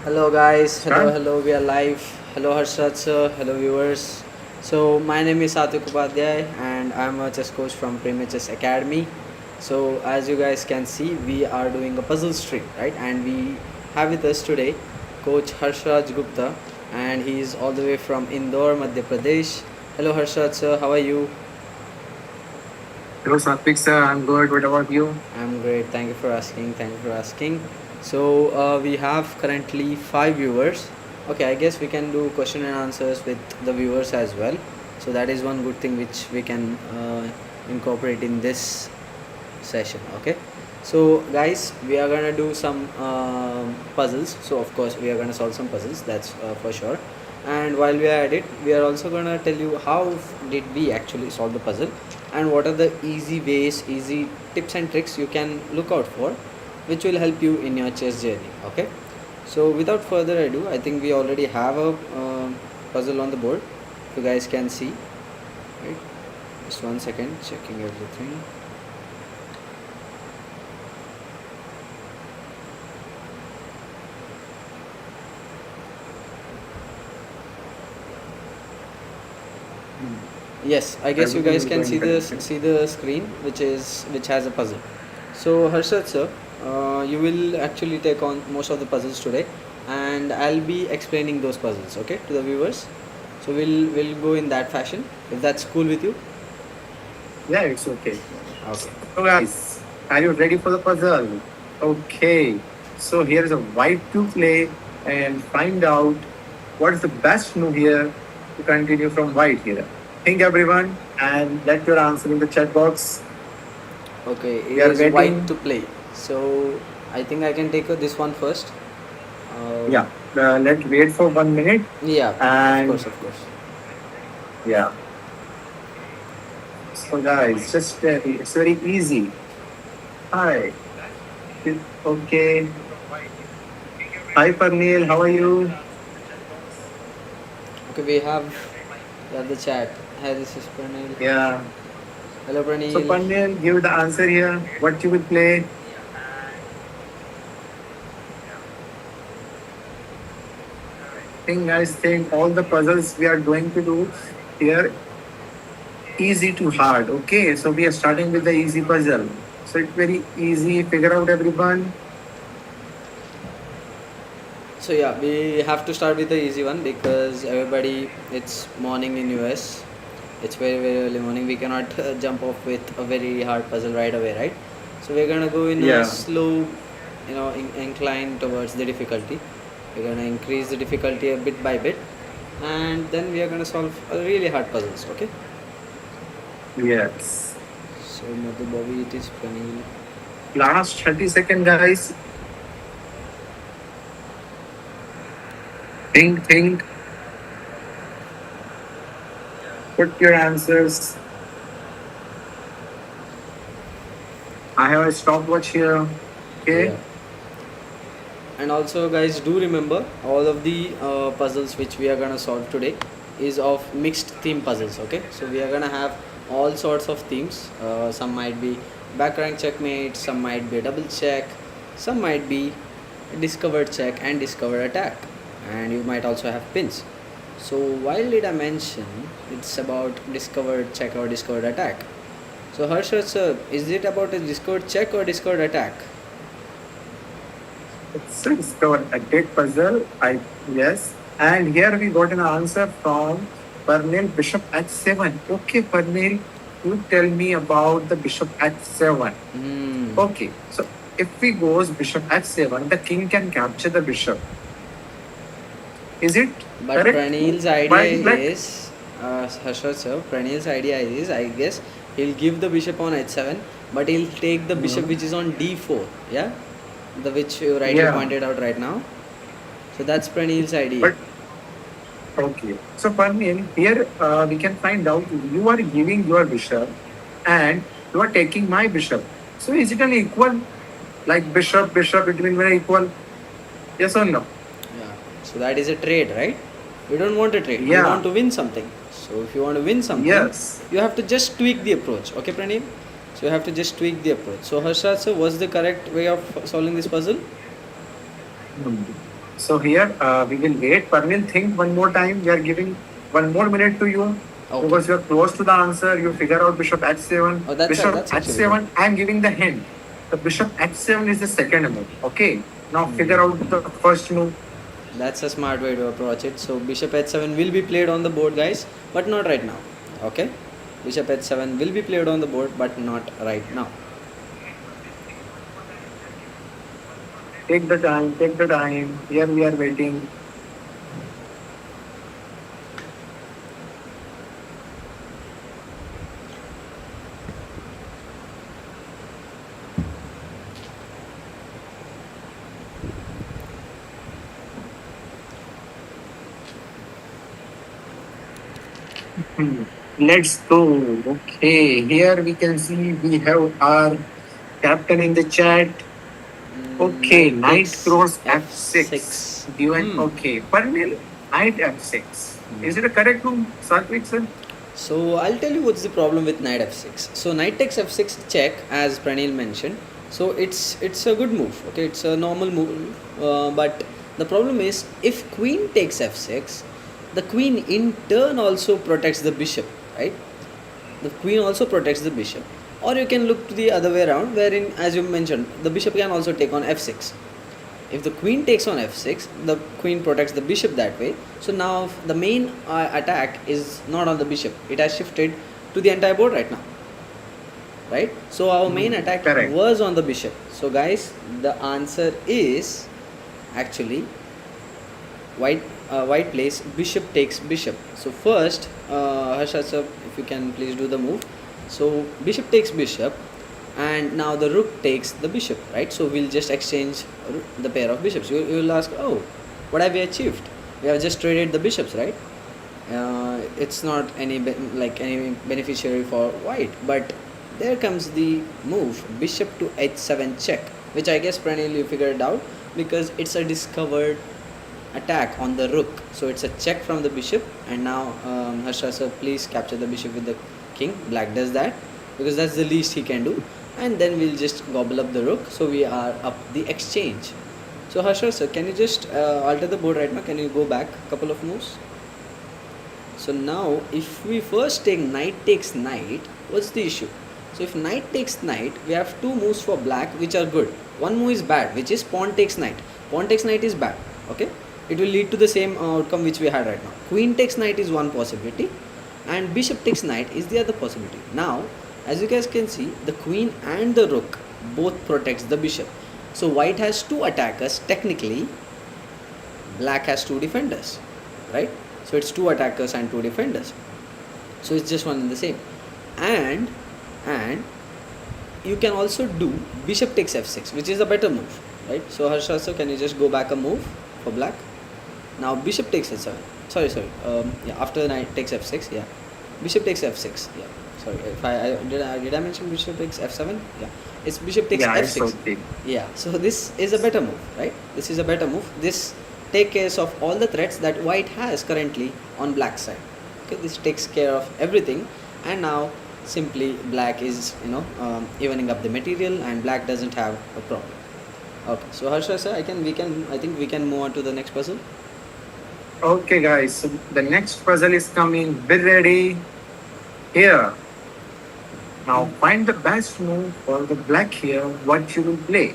Hello guys, Start. hello, we are live. Hello Harshraj sir, hello viewers. So my name is Sathwik Upadhyaya and I'm a chess coach from Chess Academy. So as you guys can see, we are doing a puzzle stream, right? And we have with us today Coach Harshraj Gupta, and he is all the way from Indore, Madhya Pradesh. Hello Harshraj sir, how are you? Hello, Sathwik sir. I'm good. What about you? I'm great. Thank you for asking. Thank you for asking. So we have currently five viewers. Okay, I guess we can do question and answers with the viewers as well. So that is one good thing which we can incorporate in this session. Okay. So guys, we are gonna do some puzzles. So of course we are gonna solve some puzzles. That's for sure. And while we are at it, we are also gonna tell you how did we actually solve the puzzle, and what are the easy ways, easy tips and tricks you can look out for, which will help you in your chess journey. Okay. So without further ado, I think we already have a puzzle on the board. You guys can see. Right. Just one second, checking everything. Yes, I guess you Everything guys is can going see correctly. the screen, which has a puzzle. So Harshad sir, you will actually take on most of the puzzles today, and I'll be explaining those puzzles, okay, to the viewers. So we'll go in that fashion, if that's cool with you. Yeah, it's okay. Okay. So, guys, are you ready for the puzzle? Okay. So, here is a white to play and find out what is the best move here to continue from white here. Think, everyone, and let your answer in the chat box. Okay, it We are is white waiting. to play. So I think I can take this one first. Uh, Yeah. Let's wait for 1 minute. yeah, of And course, of course. yeah. So, guys, just it's very easy. Hi. Okay. Hi, Parnil. How are you? Okay, we have the chat. Hi, this is Pranil. Yeah. Hello, So, Pranil. Parnil, give the answer here. What you will play? Think all the puzzles we are going to do here easy to hard. Okay. So, we are starting with the easy puzzle. So, it's very easy. Figure out everyone. So yeah, we have to start with the easy one because everybody, it's morning in US. It's very early morning. We cannot jump off with a very hard puzzle right away, right? So we're gonna go in a Yeah. slow, incline towards the difficulty. We're gonna increase the difficulty a bit by bit, and then we are gonna solve a really hard puzzles. Okay. Yes. So Madhu Bobby, it is Pranil. Last 30 seconds, guys. Think. Put your answers. I have a stopwatch here. Okay. Yeah. And also guys, do remember all of the puzzles which we are gonna solve today is of mixed theme puzzles. Okay, so we are gonna have all sorts of themes. Some might be back rank checkmate, some might be a double check, some might be discovered check and discovered attack, and you might also have pins. So while did I mention it's about discovered check or discovered attack? So Harshad sir, is it about a discovered check or discovered attack? It's a discovered a dead puzzle. I yes. And here we got an answer from Pernil Bishop h7. Okay, Pernil, you tell me about the Bishop h7. Hmm. Okay, so if we goes Bishop h7, the king can capture the bishop. Is it But correct? Pranil's White idea black? is, Harsha sir, Pranil's idea is, I guess, he'll give the bishop on h7, but he'll take the bishop Mhm. which is on d4, yeah? The which you rightly Yeah, pointed out right now. So that's Pranil's idea. but okay. So Pernil, here we can find out you are giving your bishop and you are taking my bishop. So is it an equal? Like bishop, it will be equal. Yes or no? Yeah. So that is a trade, right? We don't want a trade. We want Yeah. to win something. So if you want to win something, Yes. you have to just tweak the approach. Okay, Pranil? So you have to just tweak the approach. So Harsha sir, what's the correct way of solving this puzzle? Hmm. So here we will wait. Parnil, think one more time. We are giving 1 more minute to you Okay. because you are close to the answer. You figure out bishop h7. Oh, Bishop that's actually good. h7. I am giving the hint. The bishop h7 is the second move. Okay. Now figure Hmm. out the first move. That's a smart way to approach it. So bishop h7 will be played on the board, guys, but not right now. Okay, bishop h7 will be played on the board, but not right now. Take the time. Take the time. Here we are waiting. Hmm. Let's go. Okay. Here we can see we have our captain in the chat. Okay, Knight knight takes cross f6. f6. Given okay. Parnil, knight f6. Is it a correct move, Sathwik sir? So I'll tell you what's the problem with knight f6. So knight takes f6 check, as Pranil mentioned. So it's a good move. Okay, it's a normal move. But the problem is, if queen takes f6, the queen in turn also protects the bishop, right? The queen also protects the bishop. Or you can look to the other way around, wherein, as you mentioned, the bishop can also take on f6. If the queen takes on f6, the queen protects the bishop that way. So now the main attack is not on the bishop. It has shifted to the entire board right now, right? So our main attack Correct. was on the bishop. So guys, the answer is actually white plays bishop takes bishop. So first, Harsha sir, if you can please do the move. So bishop takes bishop, and now the rook takes the bishop, right? So we'll just exchange the pair of bishops. You will ask, oh, what have we achieved? We have just traded the bishops, right? It's not any beneficiary for white, but there comes the move bishop to h7 check, which I guess Pranil you figured out, because it's a discovered attack on the rook. So it's a check from the bishop, and now Harsha sir, please capture the bishop with the king. Black does that because that's the least he can do, and then we'll just gobble up the rook. So we are up the exchange. So Harsha sir, can you just alter the board right now? Can you go back a couple of moves? So now if we first take knight takes knight, what's the issue? So if knight takes knight, we have two moves for black which are good. One move is bad, which is pawn takes knight. Pawn takes knight is bad. Okay, it will lead to the same outcome which we had right now. Queen takes knight is one possibility, and bishop takes knight is the other possibility. Now, as you guys can see, the queen and the rook both protects the bishop. So white has two attackers technically, black has two defenders, right? So it's two attackers and two defenders. So it's just one and the same. And you can also do bishop takes f6, which is a better move, right? So Harsha sir, can you just go back a move for black? Now bishop takes h7. Sorry. Yeah, after the knight takes f6. Yeah, bishop takes f6. Yeah, sorry. If did I mention bishop takes f7? Yeah, it's bishop takes Yeah, it's f6. okay. Yeah, so this is a better move, right? This is a better move. This take care of all the threats that white has currently on black side. Okay, this takes care of everything, and now simply black is evening up the material, and black doesn't have a problem. Okay, so Harsha sir, I think we can move on to the next puzzle. Okay, guys. So the next puzzle is coming. Be ready. Here. Now find the best move for the black here. What you will play.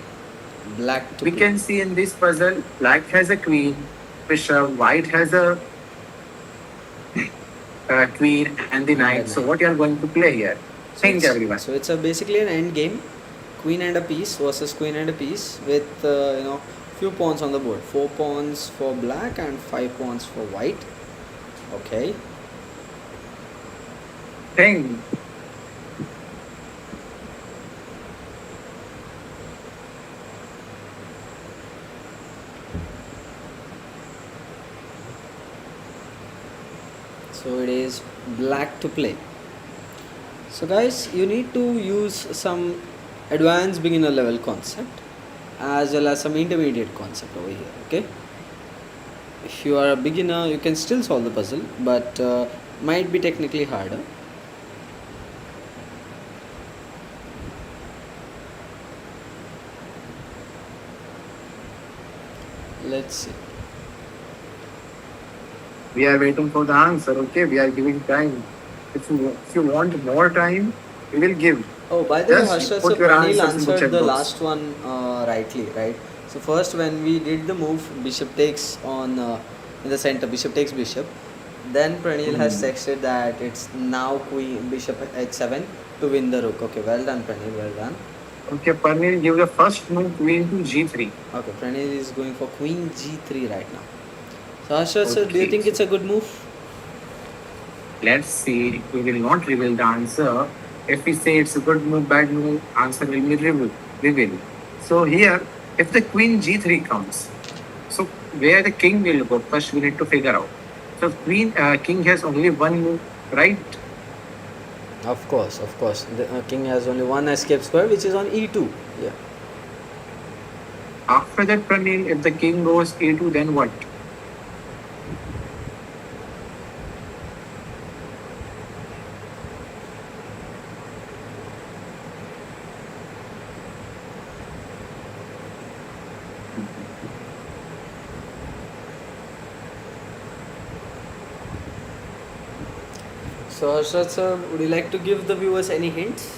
Black to We play. can see in this puzzle, black has a queen, bishop, white has a queen and the knight. So what you are going to play here? Think everyone. So it's a basically an end game, queen and a piece versus queen and a piece with few pawns on the board. 4 pawns for black and 5 pawns for white. Okay. Think. So it is black to play. So guys, you need to use some advanced beginner level concept as well as some intermediate concept over here. Okay, if you are a beginner, you can still solve the puzzle, but might be technically harder. Let's see. We are waiting for the answer. Okay, we are giving time. If you want more time, we will give. Oh, by the way, Just Harsha, so put your Pranil answers in the answered chat the box. last one rightly, right? So first, when we did the move, bishop takes on in the center, bishop takes bishop. Then Pranil has Hmm. texted that it's now queen bishop h7 to win the rook. Okay, well done, Pranil, well done. Okay, Parnil, give the first move queen to g3. Okay, Pranil is going for queen g3 right now. So Harsha, sir, do you Okay, think so it's a good move? let's see. We will not reveal the answer. If we say it's a good move, bad move, answer will be revealed. So here, if the queen g3 comes, so where the king will go, first we need to figure out. So king has only one move, right? Of course, of course. The king has only one escape square, which is on e2. Yeah. After that, Pranil, if the king goes a2, then what? So Harsha, sir, would you like to give the viewers any hints?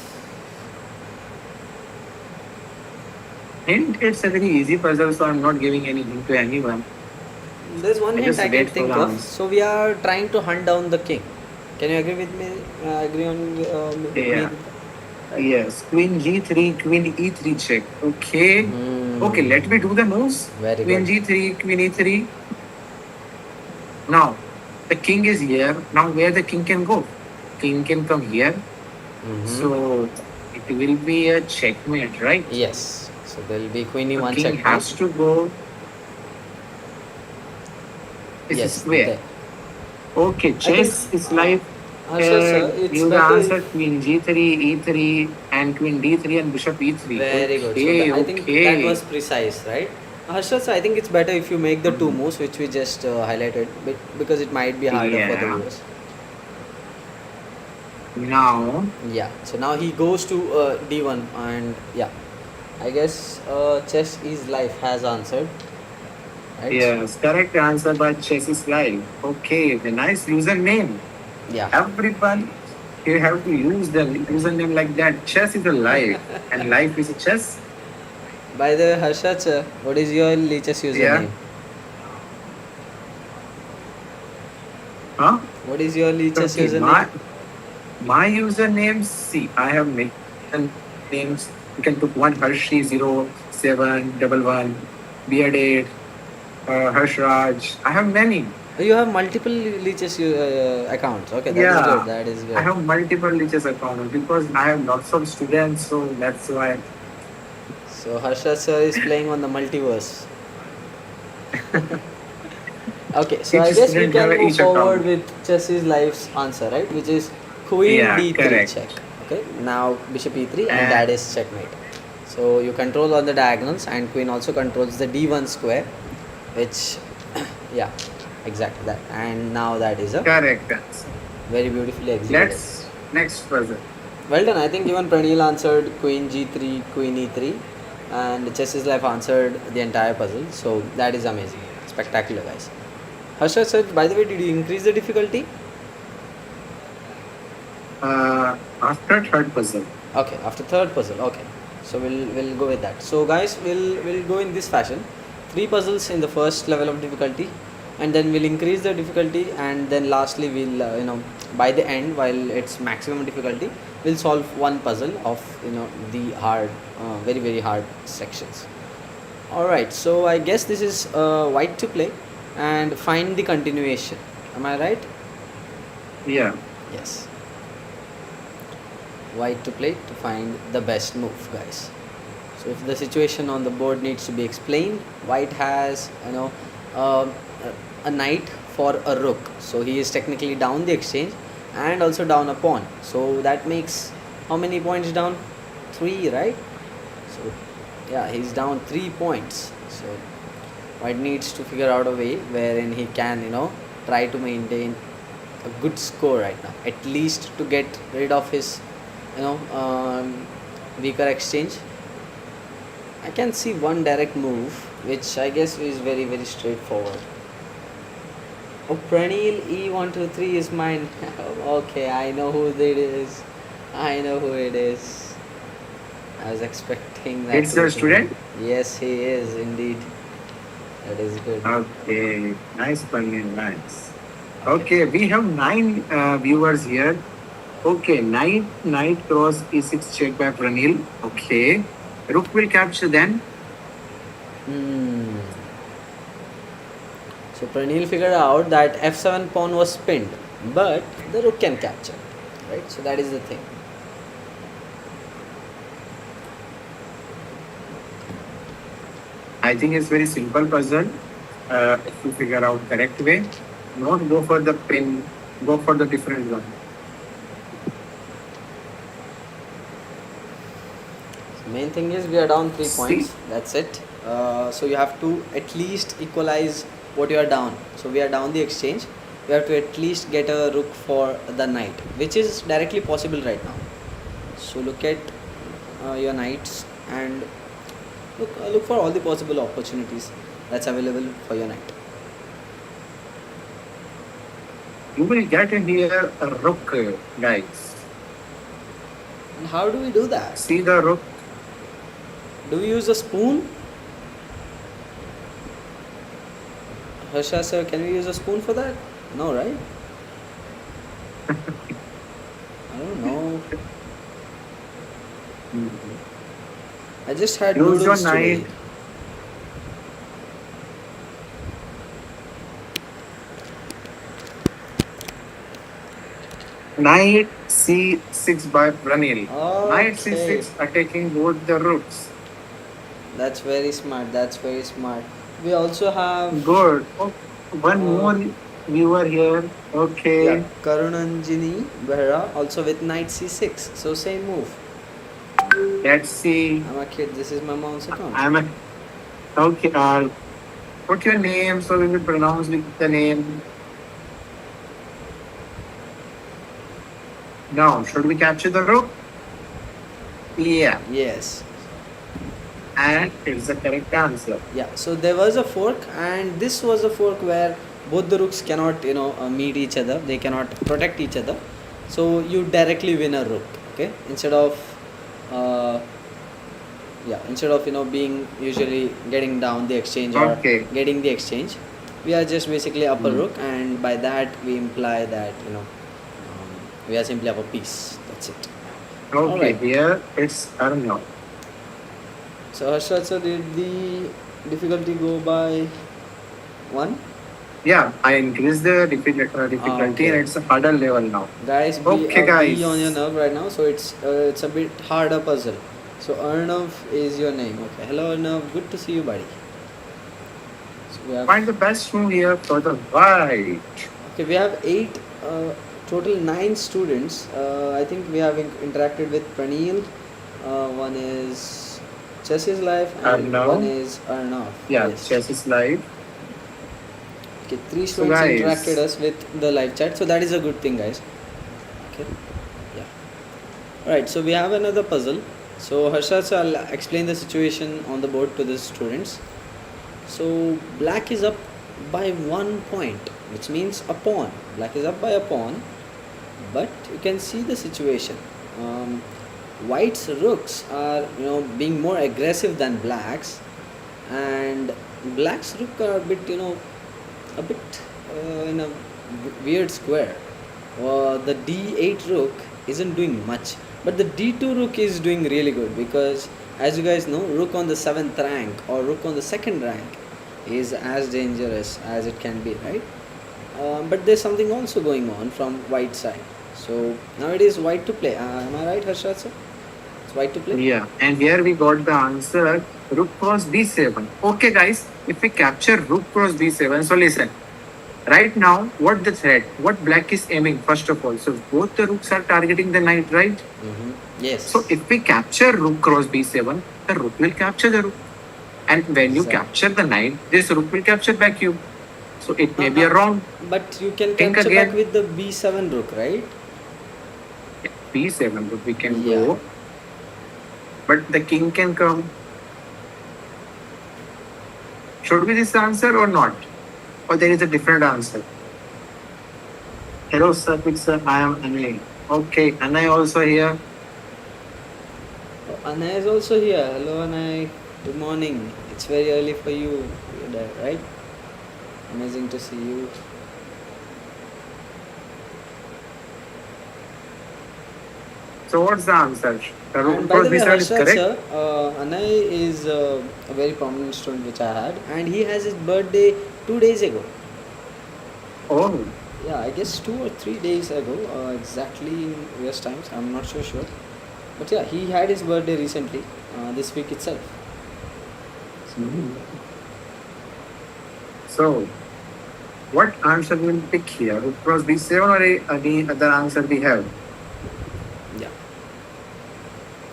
Hint, it's a very easy puzzle, so I'm not giving any hint to anyone. There's one I hint just I can wait for the think of. answer. So we are trying to hunt down the king. Can you agree with me? Agree on with me? Yeah. Yes. Queen g3, queen e3 check. Okay. Okay, Hmm. let me do the moves. Very good. Queen g3, queen e3. Now, the king is here. Now, where the king can go? King can come here. Mm-hmm. So, it will be a checkmate, right? Yes. So there will be queen The e1 king checkmate. has to go. This is Yes. square. There. Okay, I think. chess is life. Harsha, sir, it's Give the better answer if. queen g3, e3, and queen d3 and bishop e3. Very good. So Okay, I think that okay. was precise, right? Harsha, sir, I think it's better if you make the two Mhm. moves which we just highlighted, because it might be harder for the Yeah. viewers. Now, Yeah. So now he goes to d1, and yeah, I guess chess is life has answered, right? yes, correct answer by chess is life. Okay, the nice username. Yeah. Everyone, you have to use the username like that. Chess is a life, and life is a chess. By the way, Harsha, sir, what is your latest Yeah. username? Huh? What is your latest Okay. username? My usernames. See, I have many names. You can put one Hershey 0711 Bearded, Harshraj. I have many. You have multiple latest accounts. Okay, that is good. Yeah, That is I good. have multiple liches accounts because I have lots of students, so that's why. So Harsha sir is playing on the multiverse. Okay, so Each I guess we student have can move each forward account. with Chess's life's answer, right? Which is Queen Yeah, d3 check. correct. Okay, now Bishop e3, and And that is checkmate. So you control all the diagonals, and Queen also controls the d1 square, which, yeah, exactly that. And now that is a correct answer. very beautifully executed. Let's next puzzle. Well done. I think even Pranil answered Queen g3, Queen e3, and Chess's life answered the entire puzzle. So that is amazing, spectacular, guys. Harsha sir, by the way, did you increase the difficulty? After third puzzle. Okay, after third puzzle. Okay, so we'll go with that. So guys, we'll go in this fashion: three puzzles in the first level of difficulty, and then we'll increase the difficulty, and then lastly we'll by the end, while it's maximum difficulty, we'll solve one puzzle of the hard, very hard sections. All right. So I guess this is white to play, and find the continuation. Am I right? Yeah. Yes. White to play to find the best move, guys. So if the situation on the board needs to be explained, white has uh, a knight for a rook, so he is technically down the exchange and also down a pawn. So that makes how many points down? 3, right? So yeah, he's down 3 points. So white needs to figure out a way wherein he can try to maintain a good score right now, at least to get rid of his you know um, weaker exchange. I can see one direct move, which I guess is very straightforward. Oh, Pranil E123 is mine. Okay, I know who it is. I know who it is. I was expecting that It's to be your him. student? Yes, he is indeed. That is good. Okay, nice, Pranil, nice. Okay. Okay, we have nine viewers here. Okay, knight cross e6 check by Pranil. Okay, rook will capture then. Hmm. So Pranil figured out that f7 pawn was pinned, but the rook can capture, right? So that is the thing. I think it's very simple puzzle. If you figure out correct way, not go for the pin, go for the different one. So main thing is we are down 3 points. See, That's it. So you have to at least equalize what you are down. So we are down the exchange. We have to at least get a rook for the knight, which is directly possible right now. So look at your knights and look for all the possible opportunities that's available for your knight. you will get in here a rook, guys. And how do we do that? See the rook. Do we use a spoon? Harsha sir, can we use a spoon for that? No, right? I don't know. I just had Use your noodles today. knight. Knight c6 by Pranil. Knight Okay. c6 attacking both the rooks. That's very smart. That's very smart. We also have Good. Oh, one uh, more viewer here. yeah, Okay. Karunanjini Behra also with knight c6. So same move. Let's see. I'm a kid. This is my mom's account. I'm a, okay. Put your name so we will pronounce with the name. Now, should we capture the rook? Yeah. Yes. And it's the correct answer. Yeah. So there was a fork, and this was a fork where both the rooks cannot, meet each other. They cannot protect each other. So you directly win a rook. Okay. Uh, instead of being usually getting down the exchange or Okay. getting the exchange, we are just basically up a Hmm. rook, and by that we imply that we are simply up a piece. That's it. All Okay, right. here it's Arnav. So Harshraj sir, did the difficulty go by one? Yeah, I increased the difficulty Okay. and it's a harder level now. Guys, Okay, be on your guys. nerve right now. So it's a bit harder puzzle. So Arnav is your name. Okay. Hello Arnav. Good to see you, buddy. So we have Find the best move here for the white. Okay, we have eight, total nine students. I think we have interacted with Pranil. One is Chess is Life, and one Arnav. is Arnav. Yeah, Yes. chess is live. Okay, three So, students interacted guys, us with the live chat, so that is a good thing, guys. Okay, yeah. All right, so we have another puzzle. So Harsha, so I'll explain the situation on the board to the students. So black is up by 1 point, which means a pawn. Black is up by a pawn, but you can see the situation. Um, White's rooks are being more aggressive than black's, and black's rook are a bit in a weird square. The d8 rook isn't doing much, but the d2 rook is doing really good because, as you guys know, rook on the 7th rank or rook on the 2nd rank is as dangerous as it can be, right? But there's something also going on from white side. So now it is white to play. Am I right, Harshad sir? It's white to play. yeah, and here we got the answer rook cross b7. Okay, guys, if we capture rook cross b7, so listen. Right now, what the threat? What black is aiming first of all? So both the rooks are targeting the knight, right? Yes. So if we capture rook cross b7, the rook will capture the rook. And when you Exactly. capture the knight, this rook will capture back you. So it may be a wrong. But you can Think capture again. back with the b7 rook, right? b7 rook we can Yeah. go. But the king can come. Should be this answer or not? Or there is a different answer? Hello, Sathwik sir. I am Anay. Okay, Anay also here. Oh, Anay is also here. Hello, Anay. Good morning. It's very early for you, there, right? Amazing to see you. So what's the answer? The And root by cross the way, B7 is Harshraj correct. sir, Anay is a very prominent student which I had, and he has his birthday 2 days ago. Oh, Yeah, I guess 2 or 3 days ago, exactly in US times. I'm not so sure, but yeah, he had his birthday recently, this week itself. mhm. So what answer will pick here? Root cross B7 or any other answer we have? Yeah.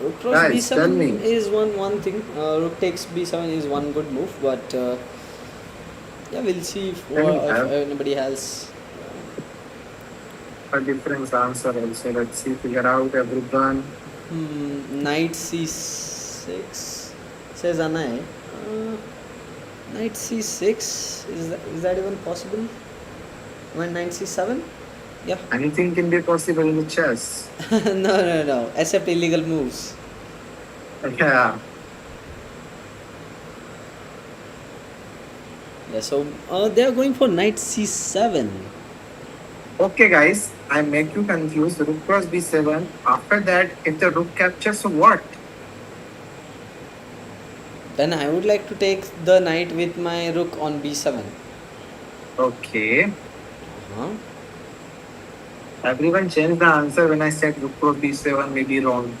Rook cross Guys, tell b7 me. is one thing. Rook takes b7 is one good move, but yeah, we'll see Can we if have anybody else. a different answer also? Let's see, figure out everyone. Knight c6 says Anay. Knight c6 is that even possible? When knight c7? Yeah. Anything can be possible in the chess. No. Except illegal moves. Yeah. Yeah. So they are going for knight c7. Okay, guys, I make you confused. Rook cross B7. After that, if the rook captures, so what? Then I would like to take the knight with my rook on b7. Okay. Uh-huh. Everyone changed the answer when I said rook cross B7 may be wrong.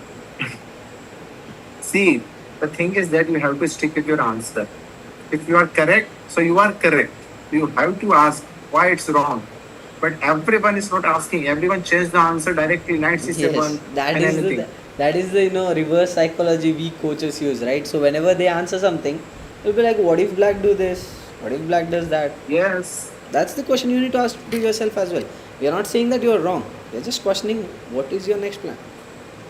See, the thing is that you have to stick with your answer. If you are correct, so you are correct. You have to ask why it's wrong. But everyone is not asking. Everyone changed the answer directly, knight Yes, C7 that and is anything. that is the reverse psychology we coaches use, right? So whenever they answer something, you'll be like, what if black do this? What if black does that? Yes. That's the question you need to ask to yourself as well. We are not saying that you are wrong. We are just questioning what is your next plan.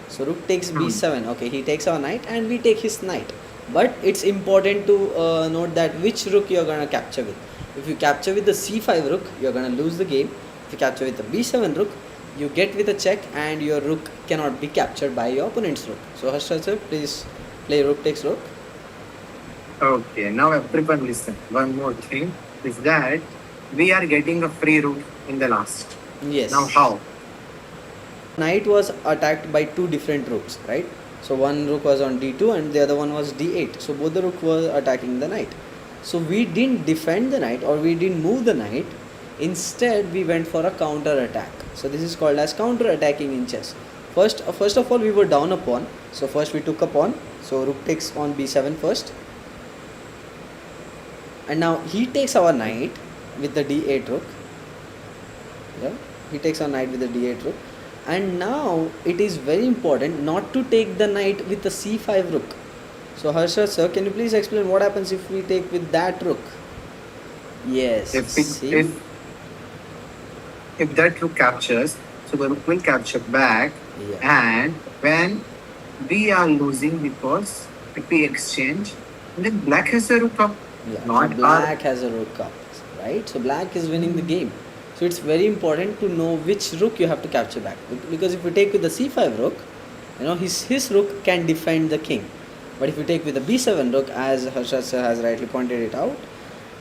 So rook takes Hmm. b7. Okay, he takes our knight and we take his knight. But it's important to note that which rook you're gonna capture with. If you capture with the c5 rook, you're gonna lose the game. If you capture with the b7 rook, you get with a check and your rook cannot be captured by your opponent's rook. So Harshraj sir, please play rook takes rook. Okay, now everyone listen. One more thing is that we are getting a free rook in the last. Now Yes. how? Knight was attacked by two different rooks, right? So one rook was on d2 and the other one was d8. So both the rook were attacking the knight. So we didn't defend the knight or we didn't move the knight. Instead, we went for a counter attack. So this is called as counter attacking in chess. First of all, we were down a pawn. So first we took a pawn. So rook takes on b7 first, and now he takes our knight with the d8 rook. Yeah, he takes our knight with the d8 rook, and now it is very important not to take the knight with the c5 rook. So Harsha sir, can you please explain what happens if we take with that rook? Yes, If it, see. if that rook captures, so the rook will capture back. Yeah. And when we are losing because if we exchange, then black has a rook up, Yeah, now not our. black has a rook up, right? So black is winning the game. So it's very important to know which rook you have to capture back. Because if you take with the c5 rook, his rook can defend the king. But if you take with the b7 rook, as Harsha sir has rightly pointed it out,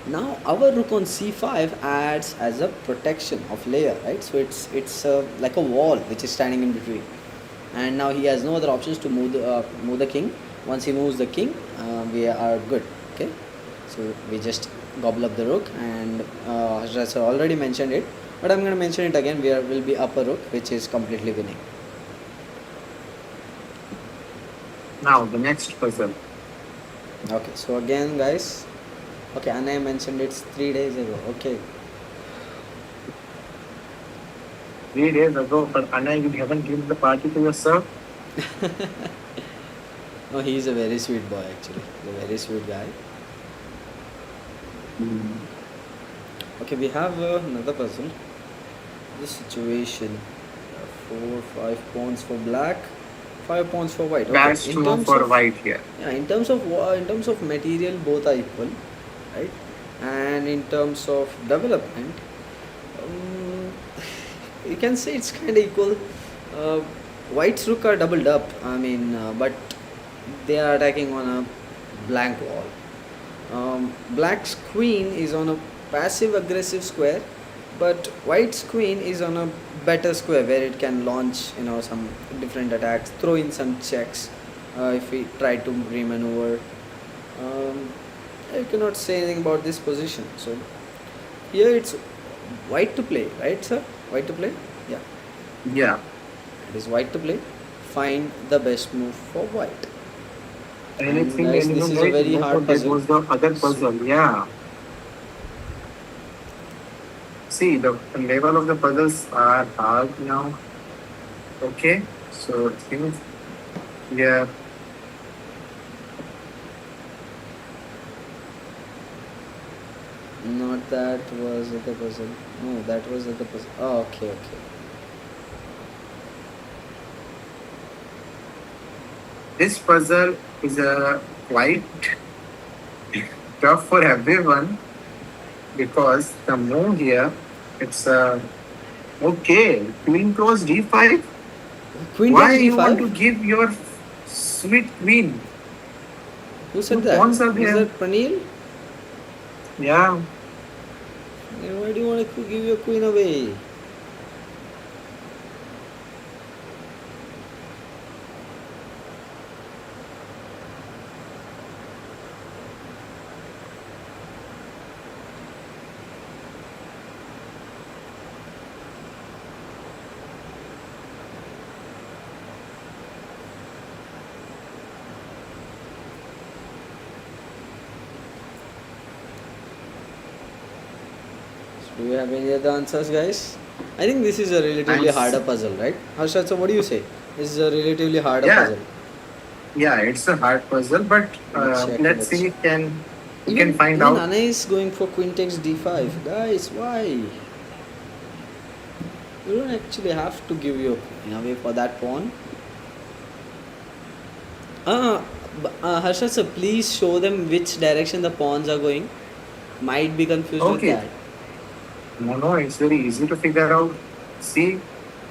now our rook on c5 adds as a protection of layer, right? So it's like a wall which is standing in between, and now he has no other options to move the king. Once he moves the king, we are good. Okay, so we just gobble up the rook, and Harsha already mentioned it, but I'm going to mention it again. Will be up a rook, which is completely winning. Now the next puzzle. Okay, so again, guys. Okay, and I mentioned it's 3 days ago. Okay, 3 days ago, but Anna, you haven't given the party to yourself. no, he's a very sweet boy actually. He's a very sweet guy. Hmm. Okay, we have another puzzle. This situation: 4, 5 pawns for black, 5 pawns for white. Okay, That's too for white here. yeah, in terms of material, both are equal, right? And in terms of development, um, You can say it's kind of equal. Uh, White's rook are doubled up. I mean, but they are attacking on a blank wall. Black's queen is on a passive aggressive square, but White's queen is on a better square where it can launch, some different attacks, throw in some checks. If we try to remaneuver, um, I cannot say anything about this position. So here it's White to play, right, sir? White to play. Yeah, Yeah. it is White to play. Find the best move for White. And Anything, guys, this anything, is a right? very No, hard that puzzle. was the other So puzzle. Yeah. See, the level of the puzzles are hard now. Okay. So things, yeah. not that was the puzzle. No, that was the puzzle. Oh, okay, okay. This puzzle is quite tough for everyone because the move here, it's okay. Queen cross d5. Queen Why takes you want d5. to give your sweet queen? Who said Two that? pawns are Was there. that Pranil? Yeah. Why do you want to give your queen away? So do you have any other answers, guys? I think this is a I'm relatively harder puzzle, right? Harshad, so what do you say? This is a relatively harder yeah, puzzle. yeah, it's a hard puzzle, but Let's check. let's Let's check. see can we can Even find even out. Anna is going for queen takes d5. Guys, why? You don't actually have to give your queen away for that pawn. Uh, Harshad, sir, please show them which direction the pawns are going. Might be confused with Okay, that. no, no, it's very easy to figure out. See,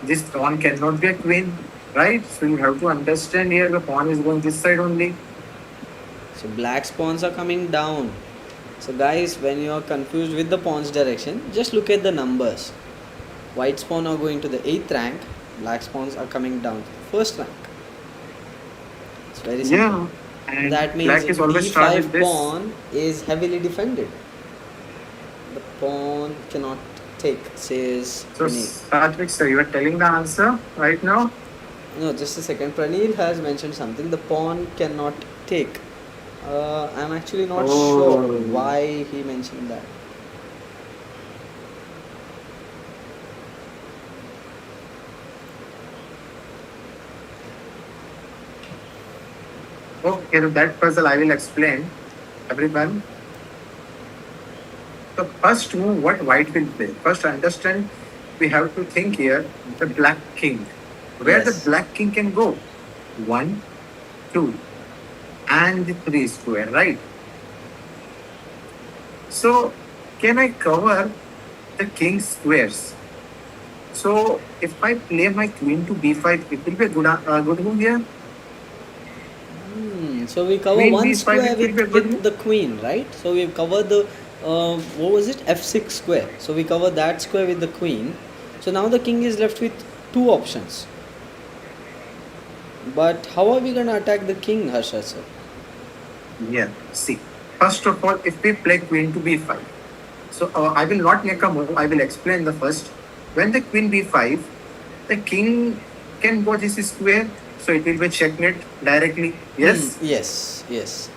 this pawn cannot be a queen, right? So you have to understand here the pawn is going this side only. So black's pawns are coming down. So guys, when you are confused with the pawn's direction, just look at the numbers. White's pawn are going to the 8th rank. Black's pawns are coming down to the 1st rank. It's very simple. Yeah, and That means black is always start with d5 this. pawn is heavily defended. The pawn cannot take, says So, Pranil. Sathwik, sir, you are telling the answer right now? No, just a second. Pranil has mentioned something. The pawn cannot take. I'm actually not sure Oh, why he mentioned that. okay, so that puzzle I will explain. Everyone, the first move, what white will play. First, understand, we have to think here the black king. Where the Yes. black king can go? One, two, and the three square, right? So, can I cover the king squares? So, if I play my queen to b5, it will be a good move here. So we cover Queen one b5, square it will be a good with move. the queen, right? So we've covered the what was it? F6 square. So we cover that square with the queen. So now the king is left with two options. But how are we gonna attack the king, Harsha sir? Yeah, see. First of all, if we play queen to b5, so I will not make a move, I will explain the first. When the queen b5, the king can go this square, so it will be checkmate directly. Yes? Yes, yes.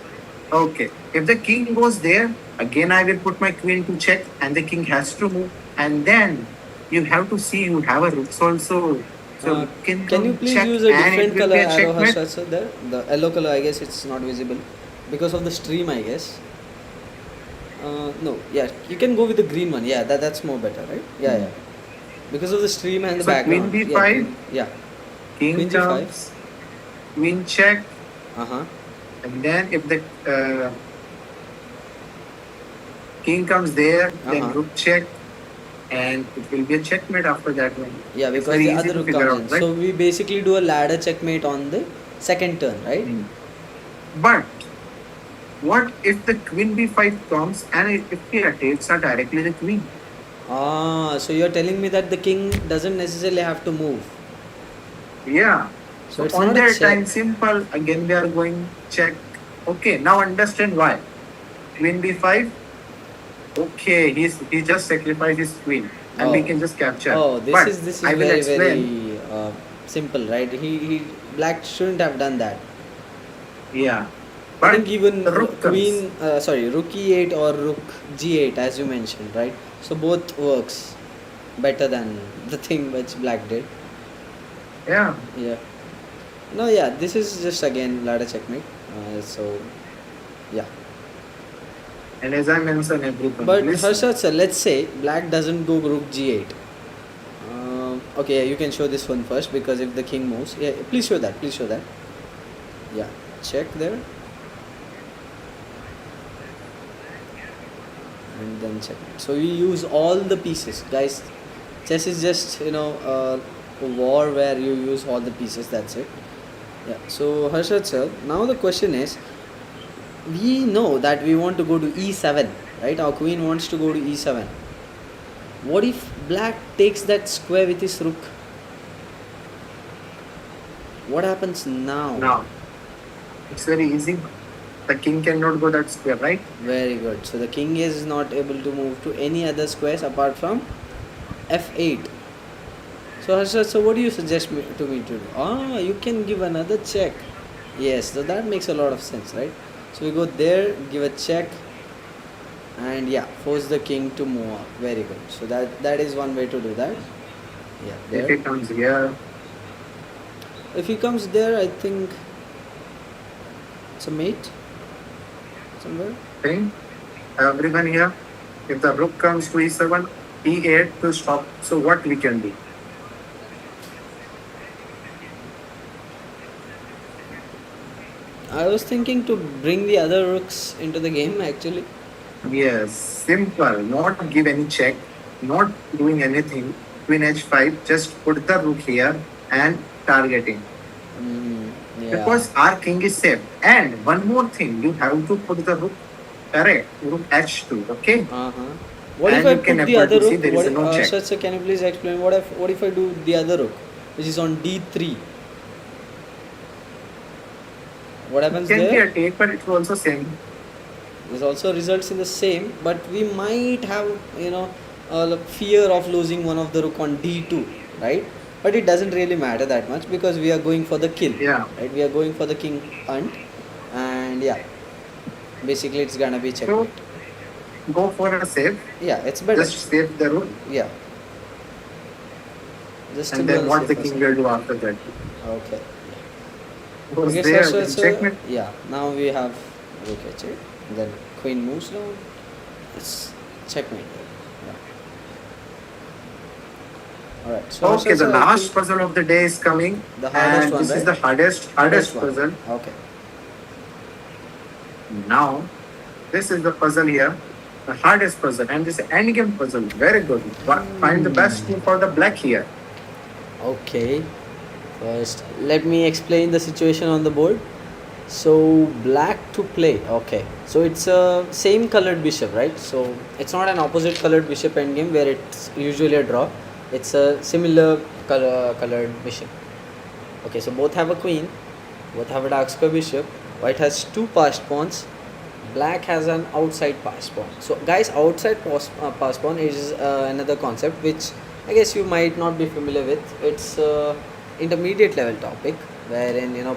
Okay. If the king goes there, again I will put my queen to check and the king has to move. And then you have to see you have a rooks also. So king Can you to please check use a and it different will color be a arrow, checkmate. Harsha sir? There, the yellow color. I guess it's not visible because of the stream. I guess. No, yeah, you can go with the green one. Yeah, that's more better, right? Yeah, yeah. Because of the stream and the So queen background. Yeah, b5, green. Yeah. king Queen g5. comes, queen check, Uh huh. and then if the king comes there, Uh then huh. rook check, and it will be a checkmate after that one. Yeah, It's because very the easy other to rook figure comes out, in. right? So we basically do a ladder checkmate on the second turn, right? Mm. But what if the queen b5 comes and if he attacks are directly the queen? Ah, so you're telling me that the king doesn't necessarily have to move. Yeah. So So it's on not a their check. time, simple. Again, we are going check. Okay, now understand why. Queen b5. Okay, he just sacrificed his queen, and we Oh, can just capture. oh, But this is I will very explain. very simple, right? He black shouldn't have done that. Yeah. I But think even the rook comes. queen, sorry, rook e8 or rook g8, as you mentioned, right? So both works better than the thing which black did. Yeah. Yeah. No, yeah, this is just again ladder checkmate. So yeah. And as I mentioned, everything. But Listen. Harshat sir, let's say black doesn't go rook g8. Okay, you can show this one first because if the king moves, yeah, please show that. Please show that. Yeah, check there and then check. So we use all the pieces, guys. Chess is just a war where you use all the pieces. That's it. Yeah. So Harshat sir, now the question is, we know that we want to go to e7, right? Our queen wants to go to e7. What if black takes that square with his rook? What happens now? Now, it's very easy. The king cannot go that square, right? Very good. So the king is not able to move to any other squares apart from f8. So Harshat, so what do you suggest to me to do? Ah, you can give another check. Yes, so that makes a lot of sense, right? So we go there, give a check, and yeah, force the king to move up. Very good. So that is one way to do that. Yeah, If there. he comes here, If he comes there, I think it's a mate somewhere. thing, everyone here. If the rook comes to e7, e8 to stop. So what we can do? I was thinking to bring the other rooks into the game actually. Yes, simple. Not give any check, not doing anything. Queen h5, just put the rook here and targeting. Yeah. Because our king is safe. And one more thing, you have to put the rook correct. Rook h2, okay? Uh-huh. What if And I you can put the able other to see rook? there is What a no check. Sir, can you please explain what if I do the other rook, which is on d3? What It happens can be there? a take, but it's also same. This also results in the same, but we might have the fear of losing one of the rook on d2, right? But it doesn't really matter that much because we are going for the kill, Yeah. right? We are going for the king hunt, and yeah, basically it's gonna be So checkmate. go for a save. Yeah, it's better. Just save the rook. Yeah, just to And be on then the what the safer king side. will do after that. Okay. Goes Okay, there, so, then checkmate. yeah, now we have rook h8, then queen moves down. It's checkmate. Yeah. Alright, so Okay, the I last think puzzle of the day is coming. the hardest And one, this is right? the hardest one. puzzle. Okay. Now, this is the puzzle here. The hardest puzzle. And this endgame puzzle. Very good. Find the best move for the black here. Okay. First, let me explain the situation on the board. So black to play. Okay. So it's a same colored bishop, right? So it's not an opposite colored bishop endgame where it's usually a draw. It's a similar colored bishop. Okay. So both have a queen. Both have a dark square bishop. White has two passed pawns. Black has an outside pass pawn. So guys, outside pass pawn is another concept which I guess you might not be familiar with. It's intermediate level topic wherein Yeah.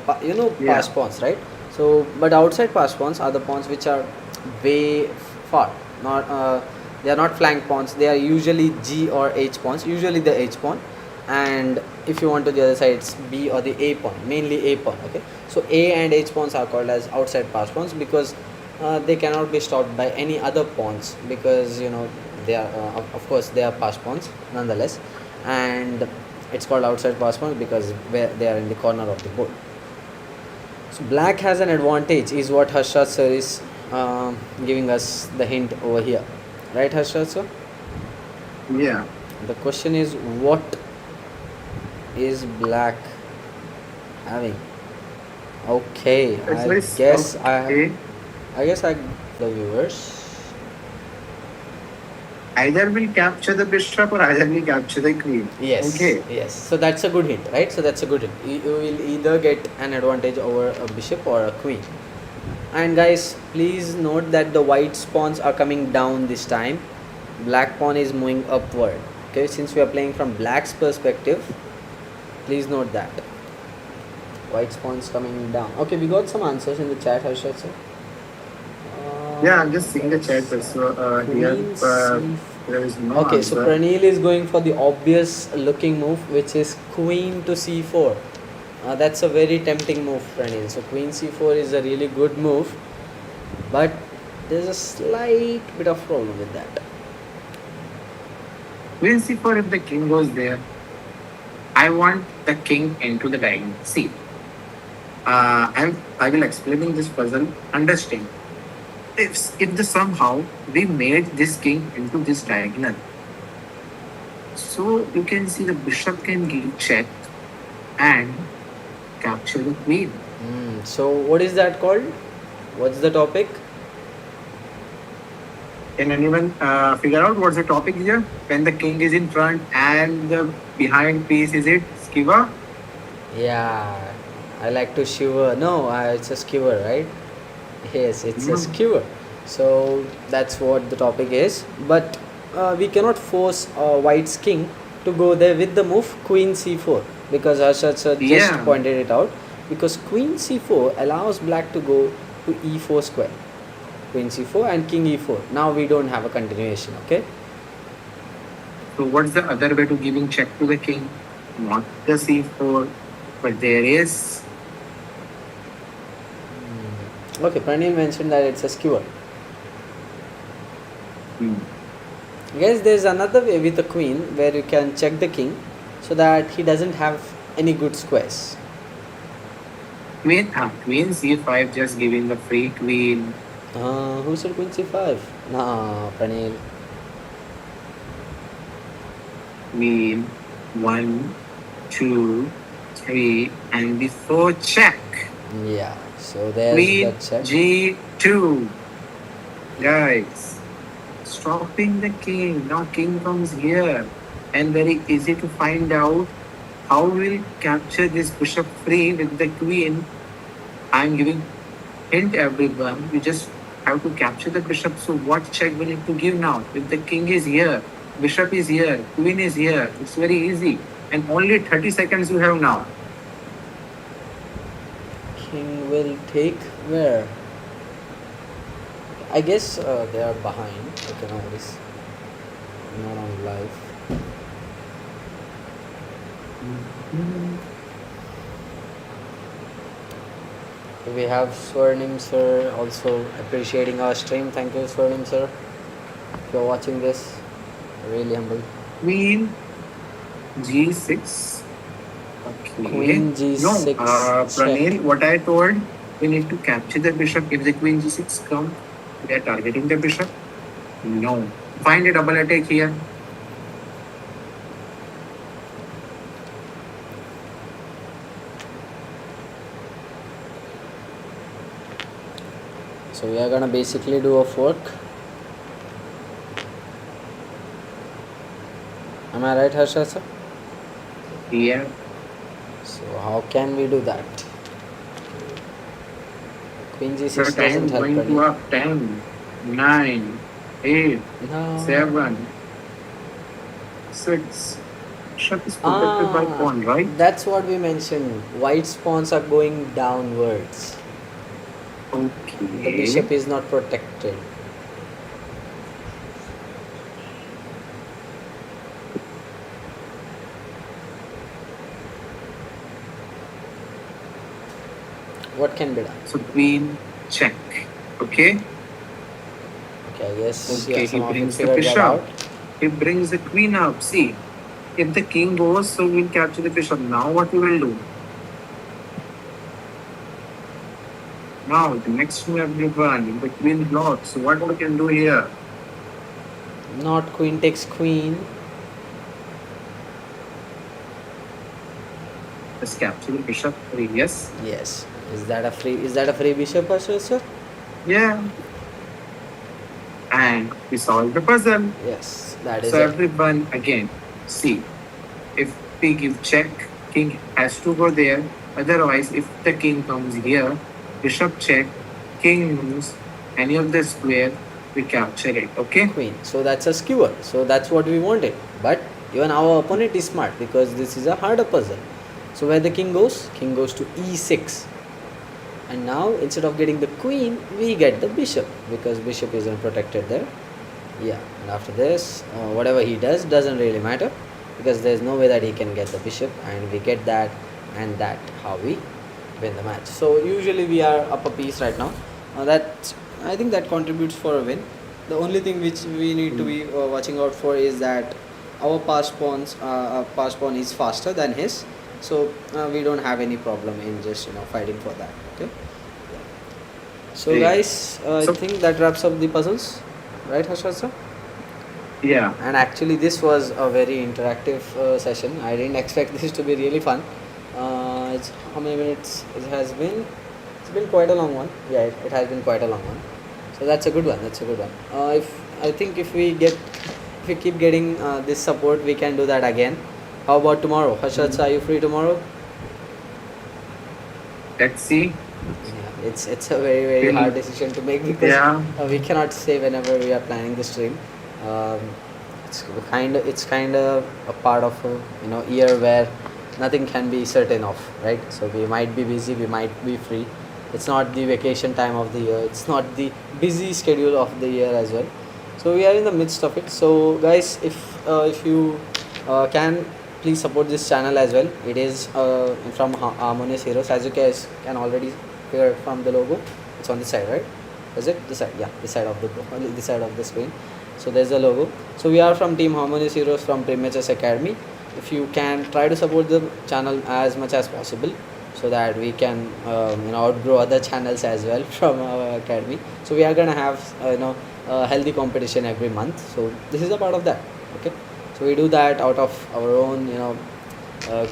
pass pawns, right? So but outside pass pawns are the pawns which are way far, not they are not flank pawns. They are usually G or H pawns, usually the H pawn, and if you want to the other side it's B or the A pawn, mainly A pawn. Okay, so A and H pawns are called as outside pass pawns because they cannot be stopped by any other pawns because they are of course they are pass pawns nonetheless, and it's called outside pass pawn because where they are in the corner of the board. So black has an advantage is what Harshraj sir is giving us the hint over here, right Harshraj sir? Yeah. The question is, what is black having? Okay, It's I very guess okay. I guess I the viewers. Either will capture the bishop or either will capture the queen. Yes, Okay. yes. So that's a good hint, right? So that's a good hint. You will either get an advantage over a bishop or a queen. And guys, please note that the white pawns are coming down this time. Black pawn is moving upward. Okay, since we are playing from black's perspective, please note that. White pawns coming down. Okay, we got some answers in the chat, Harshraj sir. Yeah, I'm just seeing the chat. That's So here Queen C. there is no Okay, so answer. Pranil is going for the obvious looking move, which is Queen to C4. That's a very tempting move, Pranil. So Queen C4 is a really good move, but there's a slight bit of problem with that. Queen c4 if the king goes there. I want the king into the diagonal. See, I will explaining this puzzle. Understand? If the somehow we made this king into this diagonal, so you can see the bishop can give check and capture the queen. So what is that called? What's the topic? Can anyone figure out what's the topic here? When the king is in front and the behind piece is it skiva? Yeah, I like to shiver. No, it's a skewer, right? Yes, it's a skewer. So that's what the topic is. But we cannot force White's king to go there with the move Queen C4 because Harshraj sir just Yeah. pointed it out. Because Queen C4 allows Black to go to E4 square. Queen C4 and King E4. Now we don't have a continuation. Okay. So what's the other way to giving check to the king? Not the c4, but there is. Okay, Pranil mentioned that it's a skewer. Hmm. Guys, there's another way with the queen where you can check the king so that he doesn't have any good squares. Queen c5 just giving the free queen. Who said queen c5? Nah, Pranil. Queen 1, 2, 3, and before check. Yeah, so there's Queen the check. g2. Guys, stopping the king. Now king comes here. And very easy to find out how we'll capture this bishop free with the queen. I'm giving hint everyone. You just have to capture the bishop. So what check we need to give now? If the king is here, bishop is here, queen is here. It's very easy. And only 30 seconds you have now. King will take where? I guess they are behind. Okay, no, this not on live. We have Swarnim sir also appreciating our stream. Thank you, Swarnim sir. If you're watching this, really humble. Queen g6. Okay. Queen g6. No, Pranil, check. what I told, we need to capture the bishop. If the queen g6 come, we are targeting the bishop. No. Find a double attack here. So we are gonna basically do a fork. Am I right, Harsha sir? Yeah. So how can we do that? Queen So g6 time doesn't help. going to Pranil. up 10, 9, 8, No. 7, 6. Bishop is protected by pawn, right? That's what we mentioned. White pawns are going downwards. Okay. The bishop is not protected. What can be done? So queen check. Okay. Okay, I guess Okay, yeah, he some of you brings the figured that out. bishop. He brings the queen up. See, if the king goes, so we'll capture the bishop. Now what we will do? Now the next move everyone, if the queen blocks, so what we can do here? Not queen takes queen. Just capture the bishop 3. Yes. Yes. Is that a free bishop, Harshraj sir? Yeah. And we solve the puzzle. Yes, that is So it. everyone again, see, if we give check, king has to go there. Otherwise, if the king comes here, bishop check, king moves, any of the square, we capture it. Okay? Queen. So that's a skewer. So that's what we wanted. But even our opponent is smart because this is a harder puzzle. So where the king goes to e6. And now instead of getting the queen, we get the bishop because bishop isn't protected there. Yeah, and after this, whatever he does doesn't really matter because there's no way that he can get the bishop, and we get that, and that how we win the match. So usually we are up a piece right now. That I think that contributes for a win. The only thing which we need to be watching out for is that our pass pawn is faster than his, so we don't have any problem in just fighting for that. Okay. So Yeah. guys, I So, think that wraps up the puzzles, right, Harshad sir? yeah. And actually this was a very interactive session. I didn't expect this to be really fun. It's how many minutes it has been? It's been quite a long one. Yeah, it has been quite a long one. So that's a good one. That's a good one. If I think if we keep getting this support, we can do that again. How about tomorrow? Harshad sir, are you free tomorrow? Let's see. Yeah, it's a very hard decision to make because Yeah. we cannot say whenever we are planning the stream. Um, it's kind of a part of a year where nothing can be certain of, right? So we might be busy, we might be free. It's not the vacation time of the year. It's not the busy schedule of the year as well. So we are in the midst of it. So guys, if you can please support this channel as well. It is from Harmonious Heroes, as you guys can already hear from the logo. It's on the side, right? Is it the side? Yeah, the side of the side of the screen. So there's the logo. So we are from Team Harmonious Heroes from Prematus Academy. If you can try to support the channel as much as possible, so that we can outgrow other channels as well from our academy. So we are gonna have healthy competition every month. So this is a part of that. Okay. So we do that out of our own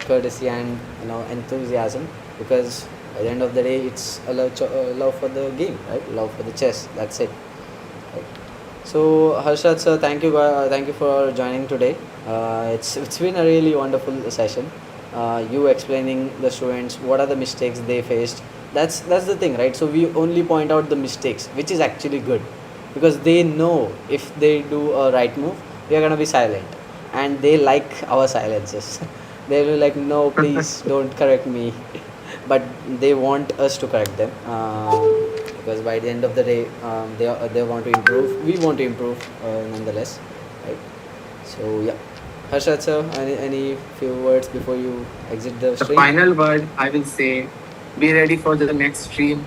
courtesy and enthusiasm, because at the end of the day it's a love for the game, right? Love for the chess. That's it. Right. So Harshad sir, thank you for joining today. It's been a really wonderful session. You explaining the students what are the mistakes they faced. That's the thing, right? So we only point out the mistakes, which is actually good, because they know if they do a right move, we are gonna be silent, and they like our silences. They will like, no, please don't correct me, but they want us to correct them. Because by the end of the day, they want to improve. We want to improve nonetheless, right? So yeah, Harshad sir, any few words before you exit the The stream? final word I will say, be ready for the next stream.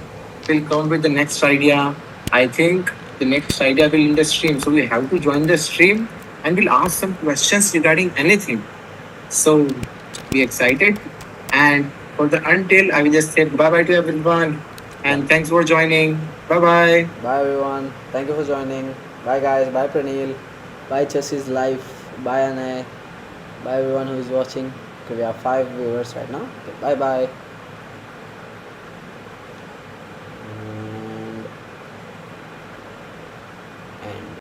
We'll come with the next idea. I think the next idea will in the stream. So we have to join the stream and we'll ask some questions regarding anything. So be excited. And for the until, I will just say bye bye to everyone. And thanks for joining. Bye bye. Bye everyone. Thank you for joining. Bye guys. Bye Pranil. Bye Chess's life. Bye Anay. Bye everyone who is watching. Okay, we have 5 viewers right now. Okay, bye bye.